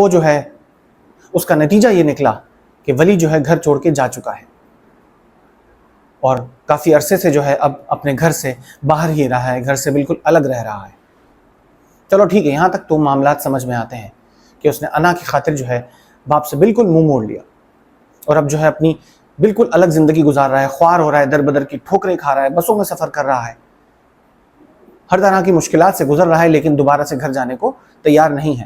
وہ جو ہے اس کا نتیجہ یہ نکلا کہ ولی جو ہے گھر چھوڑ کے جا چکا ہے اور کافی عرصے سے جو ہے اب اپنے گھر سے باہر ہی رہا ہے، گھر سے بالکل الگ رہ رہا ہے۔ چلو ٹھیک ہے، یہاں تک تو معاملات سمجھ میں آتے ہیں کہ اس نے انا کی خاطر جو ہے باپ سے بالکل منہ موڑ لیا اور اب جو ہے اپنی بالکل الگ زندگی گزار رہا ہے، خوار ہو رہا ہے، در بدر کی ٹھوکریں کھا رہا ہے، بسوں میں سفر کر رہا ہے، ہر طرح کی مشکلات سے گزر رہا ہے، لیکن دوبارہ سے گھر جانے کو تیار نہیں ہے۔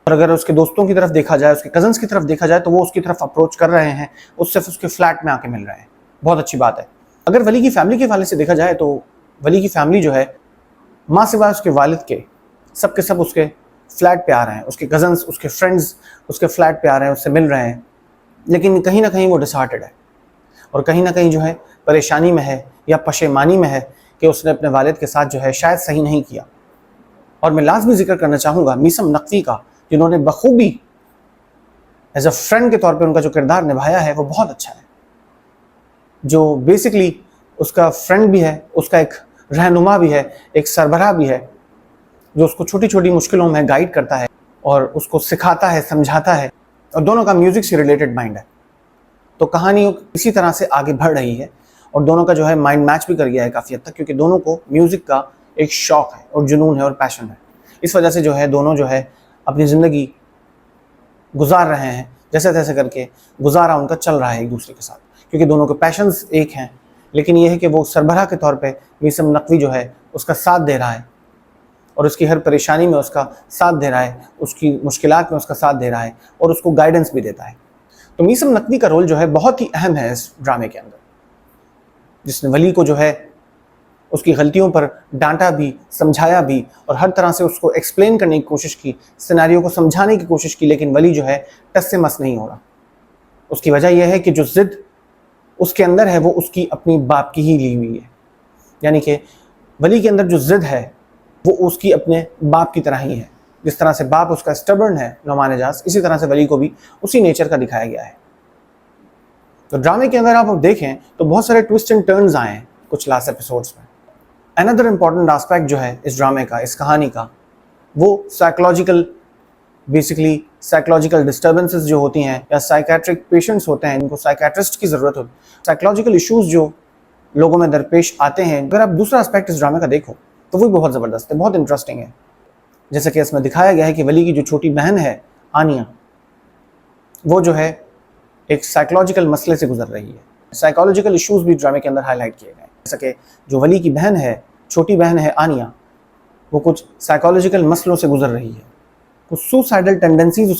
اور اگر اس کے دوستوں کی طرف دیکھا جائے، اس کے کزنس کی طرف دیکھا جائے تو وہ اس کی طرف اپروچ کر رہے ہیں، اس صرف اس کے فلیٹ میں آ کے مل رہے ہیں۔ بہت اچھی بات ہے۔ اگر ولی کی فیملی کے حوالے سے دیکھا جائے تو ولی کی فیملی جو ہے ماں سوائے اس کے والد کے سب اس کے فلیٹ پہ آ رہے ہیں، اس کے کزنس، اس کے فرینڈز اس کے فلیٹ پہ آ رہے ہیں، اس سے مل رہے ہیں، لیکن کہیں نہ کہیں وہ ڈس ہارٹڈ ہے اور کہیں نہ کہیں جو ہے پریشانی میں ہے یا پشیمانی میں ہے کہ اس نے اپنے والد کے ساتھ جو ہے شاید صحیح نہیں کیا۔ اور میں لازمی ذکر کرنا چاہوں گا میثم نقوی کا، جنہوں نے بخوبی ایز اے فرینڈ کے طور پہ ان کا جو کردار نبھایا ہے وہ بہت اچھا ہے، جو بیسکلی اس کا فرینڈ بھی ہے، اس کا ایک رہنما بھی ہے، ایک سربراہ بھی ہے، جو اس کو چھوٹی چھوٹی مشکلوں میں گائیڈ کرتا ہے اور اس کو سکھاتا ہے، سمجھاتا ہے، اور دونوں کا میوزک سے ریلیٹڈ مائنڈ ہے۔ تو کہانی اسی طرح سے آگے بڑھ رہی ہے اور دونوں کا جو ہے مائنڈ میچ بھی کر گیا ہے کافی حد تک، کیونکہ دونوں کو میوزک کا ایک شوق ہے اور جنون ہے اور پیشن ہے۔ اس وجہ سے جو ہے دونوں جو ہے اپنی زندگی گزار رہے ہیں، جیسے تیسے کر کے گزارا ان کا چل رہا ہے ایک دوسرے کے ساتھ، کیونکہ دونوں کے پیشنز ایک ہیں، لیکن یہ ہے کہ وہ سربراہ کے طور پہ میثم نقوی جو ہے اس کا ساتھ دے رہا ہے اور اس کی ہر پریشانی میں اس کا ساتھ دے رہا ہے، اس کی مشکلات میں اس کا ساتھ دے رہا ہے اور اس کو گائیڈنس بھی دیتا ہے۔ تو میثم نقوی کا رول جو ہے بہت ہی اہم ہے اس ڈرامے کے اندر، جس نے ولی کو جو ہے اس کی غلطیوں پر ڈانٹا بھی، سمجھایا بھی اور ہر طرح سے اس کو ایکسپلین کرنے کی کوشش کی، سیناریو کو سمجھانے کی کوشش کی، لیکن ولی جو ہے ٹس سے مس نہیں ہو رہا۔ اس کی وجہ یہ ہے کہ جو ضد اس کے اندر ہے وہ اس کی اپنی باپ کی ہی لی ہوئی ہے، یعنی کہ ولی کے اندر جو ضد ہے وہ اس کی اپنے باپ کی طرح ہی ہے۔ جس طرح سے باپ اس کا اسٹبرن ہے نعمان اعجاز، اسی طرح سے ولی کو بھی اسی نیچر کا دکھایا گیا ہے۔ تو ڈرامے کے اندر آپ دیکھیں تو بہت سارے ٹوسٹ اینڈ ٹرنز آئے ہیں کچھ لاسٹ ایپیسوڈز میں۔ another important aspect جو ہے اس ڈرامے کا، اس کہانی کا، وہ سائیکولوجیکل ڈسٹربنسز جو ہوتی ہیں یا سائیکیٹرک پیشنٹس ہوتے ہیں، ان کو سائیکیٹرسٹ کی ضرورت ہوتی ہے، سائیکولوجیکل ایشوز جو لوگوں میں درپیش آتے ہیں۔ اگر آپ دوسرا اسپیکٹ اس ڈرامے کا دیکھو تو وہ بہت زبردست ہے، بہت انٹرسٹنگ ہے۔ جیسا کہ اس میں دکھایا گیا ہے کہ ولی کی جو چھوٹی بہن ہے آنیہ، وہ جو ہے ایک سائیکولوجیکل مسئلے سے گزر رہی ہے۔ سائیکولوجیکل ایشوز بھی ڈرامے کے اندر ہائی لائٹ کیے گئے ہیں، جیسا کہ جو ولی کی بہن ہے، چھوٹی بہن ہے آنیہ، وہ کچھ سائیکولوجیکل مسئلوں سے گزر رہی ہے، کچھ سوسائڈل ٹینڈنسیز